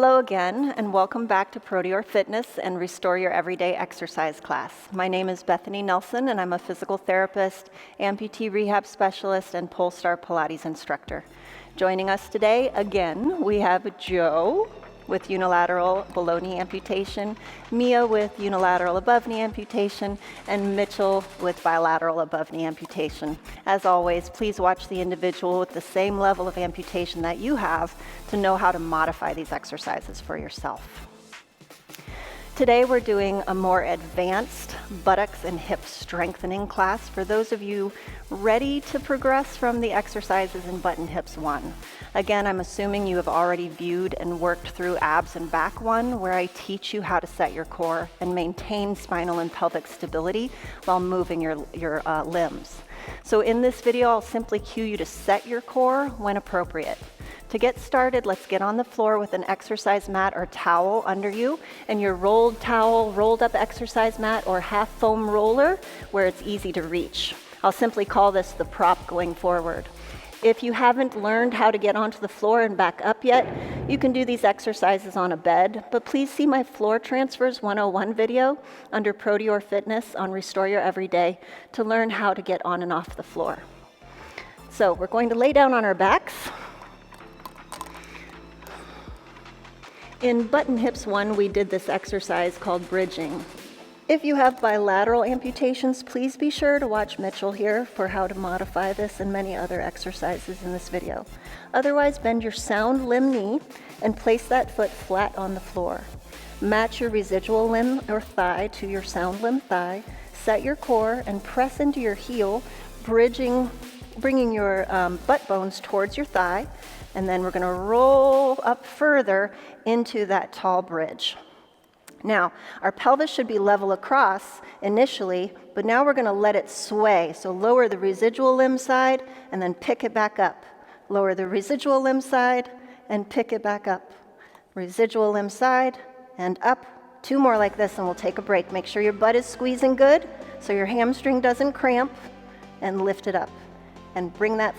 Hello again, and welcome back to Proteor Fitness and Restore Your Everyday Exercise class. My name is Bethany Nelson, and I'm a physical therapist, amputee rehab specialist, and Polestar Pilates instructor. Joining us today, again, we have Joe with unilateral below knee amputation, Mia with unilateral above knee amputation, and Mitchell with bilateral above knee amputation. As always, please watch the individual with the same level of amputation that you have to know how to modify these exercises for yourself. Today we're doing a more advanced buttocks and hip strengthening class for those of you ready to progress from the exercises in Butt and Hips 1. Again, I'm assuming you have already viewed and worked through Abs and Back 1, where I teach you how to set your core and maintain spinal and pelvic stability while moving your limbs. So in this video, I'll simply cue you to set your core when appropriate. To get started, let's get on the floor with an exercise mat or towel under you and your rolled towel, rolled up exercise mat, or half foam roller where it's easy to reach. I'll simply call this the prop going forward. If you haven't learned how to get onto the floor and back up yet, you can do these exercises on a bed, but please see my Floor Transfers 101 video under Proteor Fitness on Restore Your Everyday to learn how to get on and off the floor. So we're going to lay down on our backs. In Butt and Hips 1, we did this exercise called bridging. If you have bilateral amputations, please be sure to watch Mitchell here for how to modify this and many other exercises in this video. Otherwise, bend your sound limb knee and place that foot flat on the floor. Match your residual limb or thigh to your sound limb thigh. Set your core and press into your heel, bringing your butt bones towards your thigh. And then we're going to roll up further into that tall bridge. Now, our pelvis should be level across initially, but now we're going to let it sway. So lower the residual limb side and then pick it back up. Lower the residual limb side and pick it back up. Residual limb side and up. 2 more like this and we'll take a break. Make sure your butt is squeezing good so your hamstring doesn't cramp, and lift it up. And bring that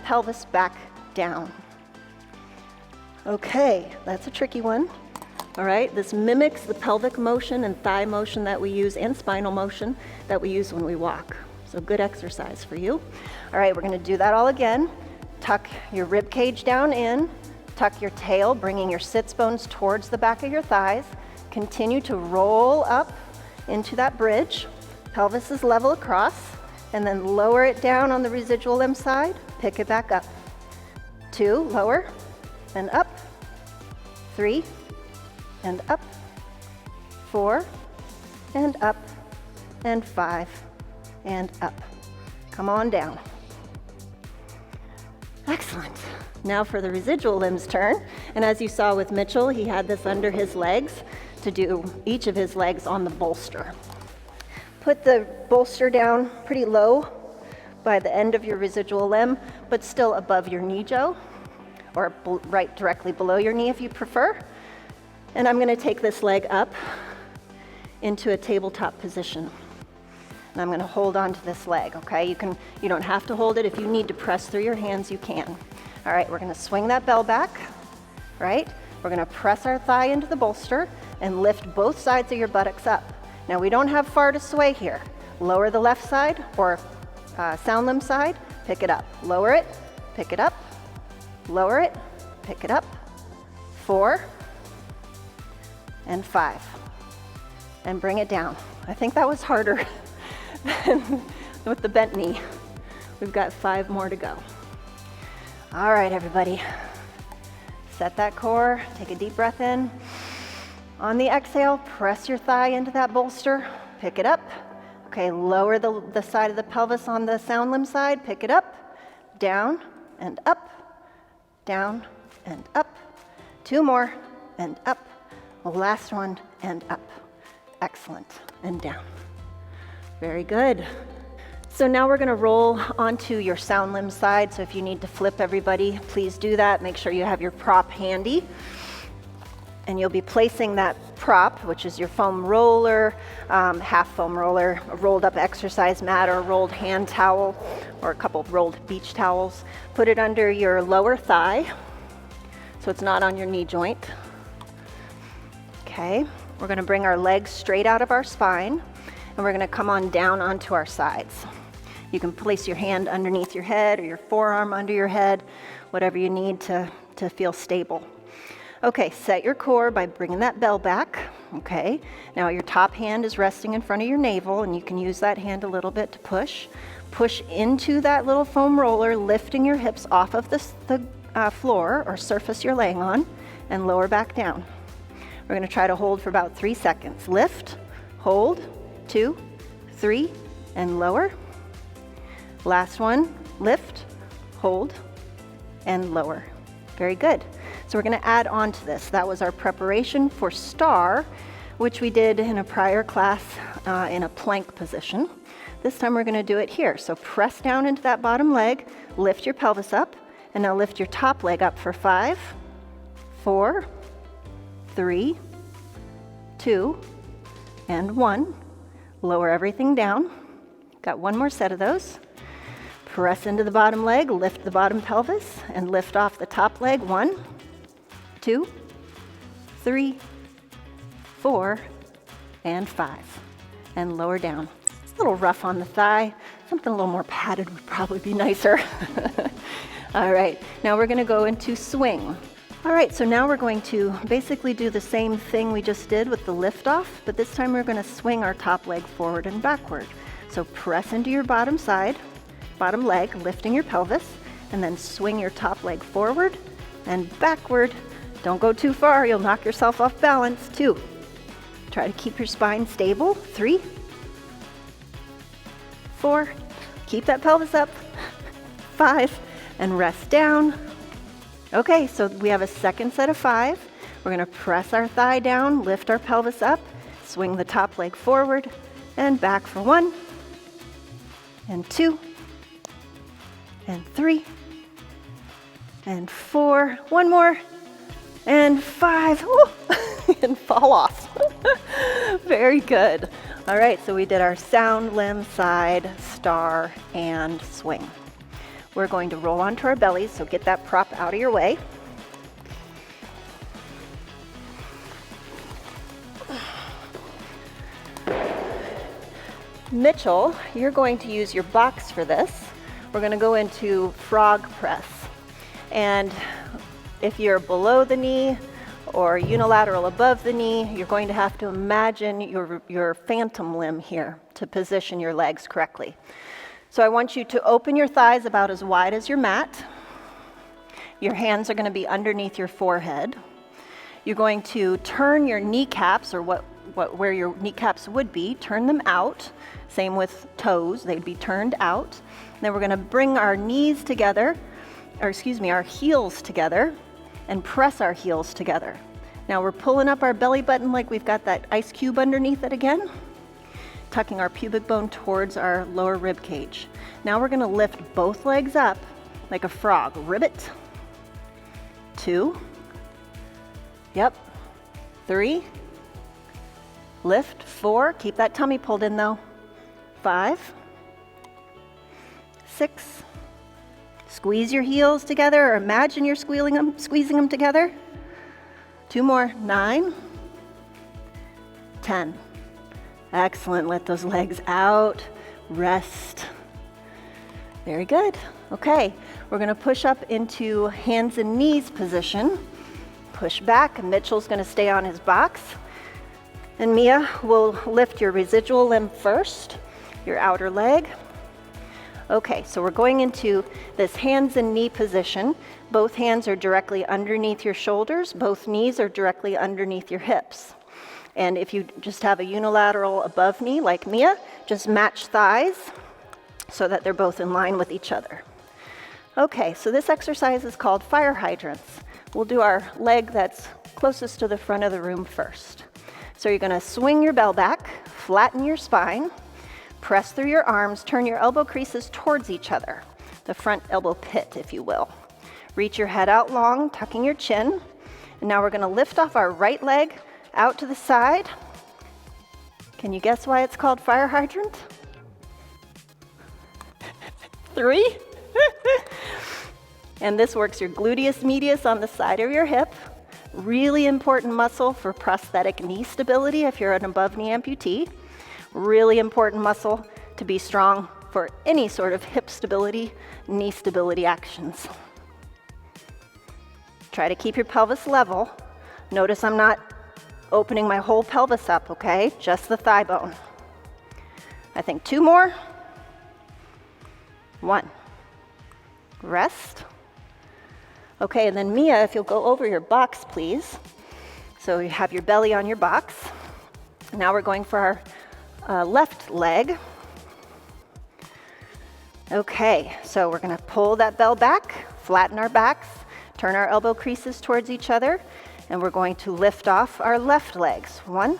pelvis back down. Okay, that's a tricky one. All right, this mimics the pelvic motion and thigh motion that we use, and spinal motion that we use when we walk. So good exercise for you. All right, we're gonna do that all again. Tuck your rib cage down in, tuck your tail, bringing your sits bones towards the back of your thighs. Continue to roll up into that bridge. Pelvis is level across, and then lower it down on the residual limb side, pick it back up. 2, lower, and up. 3, and up. 4, and up. And 5, and up. Come on down. Excellent. Now for the residual limbs turn. And as you saw with Mitchell, he had this under his legs to do each of his legs on the bolster. Put the bolster down pretty low by the end of your residual limb, but still above your knee, Joe, or right directly below your knee if you prefer. And I'm going to take this leg up into a tabletop position. And I'm going to hold on to this leg, okay? You don't have to hold it. If you need to press through your hands, you can. All right, we're going to swing that bell back, right? We're going to press our thigh into the bolster and lift both sides of your buttocks up. Now, we don't have far to sway here. Lower the left side or sound limb side, pick it up. Lower it, pick it up. Lower it, pick it up. 4, and 5. And bring it down. I think that was harder than with the bent knee. We've got 5 more to go. All right, everybody. Set that core, take a deep breath in. On the exhale, press your thigh into that bolster, pick it up. Okay, lower the side of the pelvis on the sound limb side, pick it up, down and up, down and up. 2 more and up. Last one and up. Excellent. And down. Very good. So now we're going to roll onto your sound limb side. So if you need to flip everybody, please do that. Make sure you have your prop handy. And you'll be placing that prop, which is your foam roller, half foam roller, a rolled up exercise mat, or a rolled hand towel, or a couple of rolled beach towels. Put it under your lower thigh. so it's not on your knee joint. Okay, we're gonna bring our legs straight out of our spine, and we're gonna come on down onto our sides. You can place your hand underneath your head or your forearm under your head, whatever you need to feel stable. Okay, set your core by bringing that bell back. Okay, now your top hand is resting in front of your navel, and you can use that hand a little bit to push. Push into that little foam roller, lifting your hips off of the floor or surface you're laying on, and lower back down. We're gonna try to hold for about 3 seconds. Lift, hold, 2, 3, and lower. Last one, lift, hold, and lower. Very good. So we're gonna add on to this. That was our preparation for star, which we did in a prior class in a plank position. This time we're gonna do it here. So press down into that bottom leg, lift your pelvis up, and now lift your top leg up for 5, 4, 3, 2, and 1. Lower everything down. Got one more set of those. Press into the bottom leg, lift the bottom pelvis, and lift off the top leg. 1, 2, 3, 4, and 5. And lower down. A little rough on the thigh. Something a little more padded would probably be nicer. All right, now we're gonna go into swing. All right, so now we're going to basically do the same thing we just did with the lift off, but this time we're gonna swing our top leg forward and backward. So press into your bottom side, bottom leg, lifting your pelvis, and then swing your top leg forward and backward. Don't go too far, you'll knock yourself off balance. 2, try to keep your spine stable. 3, 4, keep that pelvis up. 5, and rest down. Okay, so we have a second set of 5. We're gonna press our thigh down, lift our pelvis up, swing the top leg forward and back for 1, and 2, and 3, and 4, one more, and 5, and fall off. Very good. All right, so we did our sound, limb, side, star, and swing. We're going to roll onto our bellies, so get that prop out of your way. Mitchell, you're going to use your box for this. We're going to go into frog press. And if you're below the knee or unilateral above the knee, you're going to have to imagine your phantom limb here to position your legs correctly. So I want you to open your thighs about as wide as your mat. Your hands are going to be underneath your forehead. You're going to turn your kneecaps, or where your kneecaps would be, turn them out. Same with toes, they'd be turned out. And then we're going to bring our knees together, our heels together, and press our heels together. Now we're pulling up our belly button like we've got that ice cube underneath it again, tucking our pubic bone towards our lower rib cage. Now we're gonna lift both legs up like a frog. Ribbit. 2. Yep. 3. Lift. 4. Keep that tummy pulled in though. 5. 6. Squeeze your heels together, or imagine you're squeezing them together. 2 more. 9. 10. Excellent. Let those legs out. Rest. Very good. Okay, we're going to push up into hands and knees position. Push back, and Mitchell's going to stay on his box. And Mia will lift your residual limb first, your outer leg. Okay, so we're going into this hands and knee position. Both hands are directly underneath your shoulders. Both knees are directly underneath your hips. And if you just have a unilateral above knee like Mia, just match thighs so that they're both in line with each other. Okay, so this exercise is called fire hydrants. We'll do our leg that's closest to the front of the room first. So you're gonna swing your bell back, flatten your spine, press through your arms, turn your elbow creases towards each other, the front elbow pit, if you will. Reach your head out long, tucking your chin. And now we're gonna lift off our right leg out to the side. Can you guess why it's called fire hydrant? 3, And this works your gluteus medius on the side of your hip. Really important muscle for prosthetic knee stability if you're an above knee amputee. Really important muscle to be strong for any sort of hip stability, knee stability actions. Try to keep your pelvis level. Notice I'm not opening my whole pelvis up, okay? Just the thigh bone. I think 2 more. 1. Rest. Okay, and then Mia, if you'll go over your box, please. So you have your belly on your box. Now we're going for our left leg. Okay, so we're gonna pull that bell back, flatten our backs, turn our elbow creases towards each other, and we're going to lift off our left legs. 1.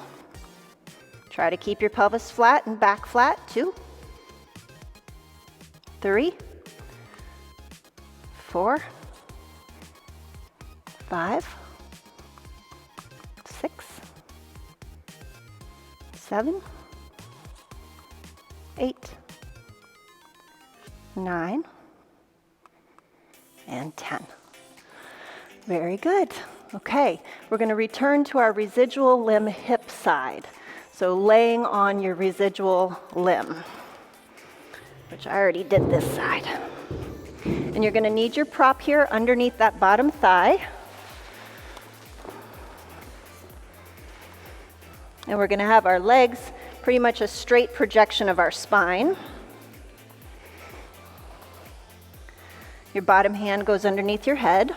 Try to keep your pelvis flat and back flat. 2. 3. 4. 5. 6. 7. 8. 9. And 10. Very good. Okay, we're going to return to our residual limb hip side. So laying on your residual limb, which I already did this side. And you're going to need your prop here underneath that bottom thigh. And we're going to have our legs pretty much a straight projection of our spine. Your bottom hand goes underneath your head.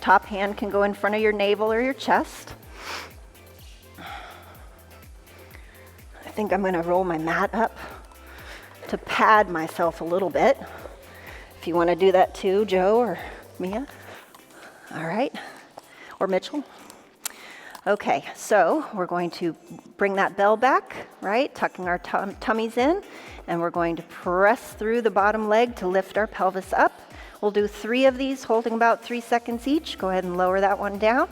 Top hand can go in front of your navel or your chest. I think I'm going to roll my mat up to pad myself a little bit. If you want to do that too, Joe or Mia. All right. Or Mitchell. Okay, so we're going to bring that bell back, right? Tucking our tummies in, and we're going to press through the bottom leg to lift our pelvis up. We'll do 3 of these, holding about 3 seconds each. Go ahead and lower that one down,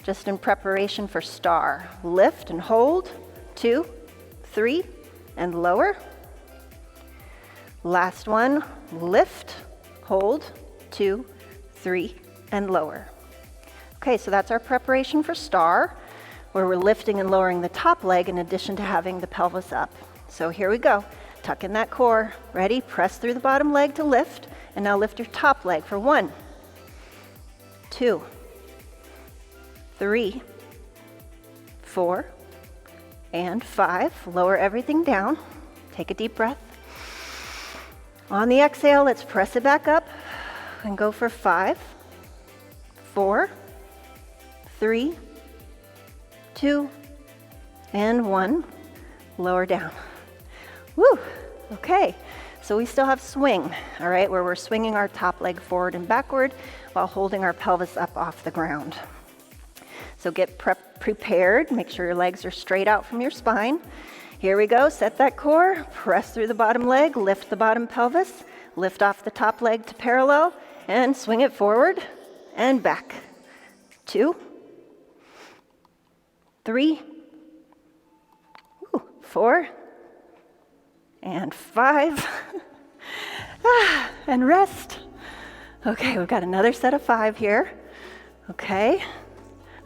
just in preparation for star. Lift and hold, 2, 3, and lower. Last one, lift, hold, 2, 3, and lower. Okay, so that's our preparation for star, where we're lifting and lowering the top leg in addition to having the pelvis up. So here we go. Tuck in that core. Ready? Press through the bottom leg to lift. And now lift your top leg for 1, 2, 3, 4, and 5. Lower everything down. Take a deep breath. On the exhale, let's press it back up and go for 5, 4, 3, 2, and 1. Lower down. Woo! Okay. So we still have swing, all right, where we're swinging our top leg forward and backward while holding our pelvis up off the ground. So get prepared. Make sure your legs are straight out from your spine. Here we go. Set that core. Press through the bottom leg. Lift the bottom pelvis. Lift off the top leg to parallel and swing it forward and back. 2, 3, 4, and 5. And rest. Okay, we've got another set of 5 here. Okay.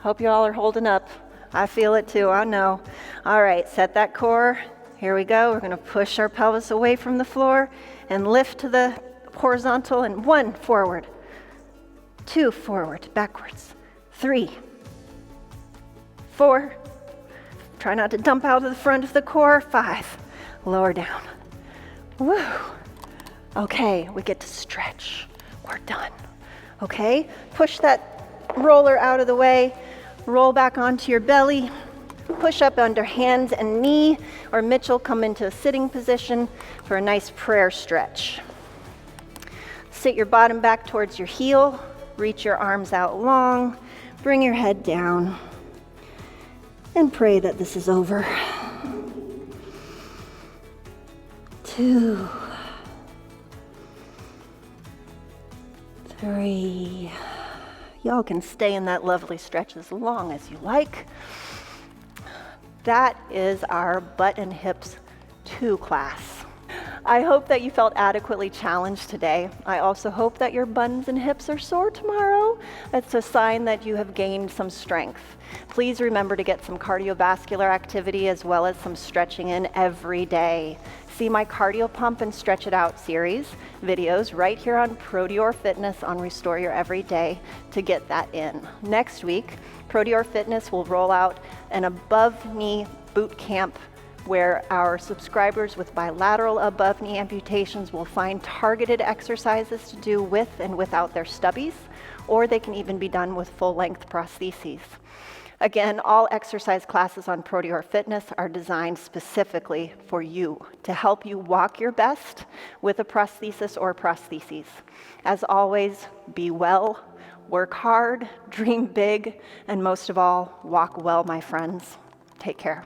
Hope you all are holding up. I feel it too, I know. All right, set that core. Here we go. We're going to push our pelvis away from the floor and lift to the horizontal, and 1 forward, 2 forward, backwards, 3, 4. Try not to dump out of the front of the core. 5. Lower down. Woo. Okay, we get to stretch. We're done. Okay, push that roller out of the way. Roll back onto your belly. Push up under hands and knee, or Mitchell, come into a sitting position for a nice prayer stretch. Sit your bottom back towards your heel. Reach your arms out long. Bring your head down. And pray that this is over. 2, 3. Y'all can stay in that lovely stretch as long as you like. That is our butt and hips 2 class. I hope that you felt adequately challenged today. I also hope that your buns and hips are sore tomorrow. It's a sign that you have gained some strength. Please remember to get some cardiovascular activity as well as some stretching in every day. See my Cardio Pump and Stretch It Out series videos right here on Prodior Fitness on Restore Your Everyday to get that in. Next week, Prodior Fitness will roll out an above-knee boot camp where our subscribers with bilateral above-knee amputations will find targeted exercises to do with and without their stubbies, or they can even be done with full-length prostheses. Again, all exercise classes on Prodior Fitness are designed specifically for you to help you walk your best with a prosthesis or prostheses. As always, be well, work hard, dream big, and most of all, walk well, my friends. Take care.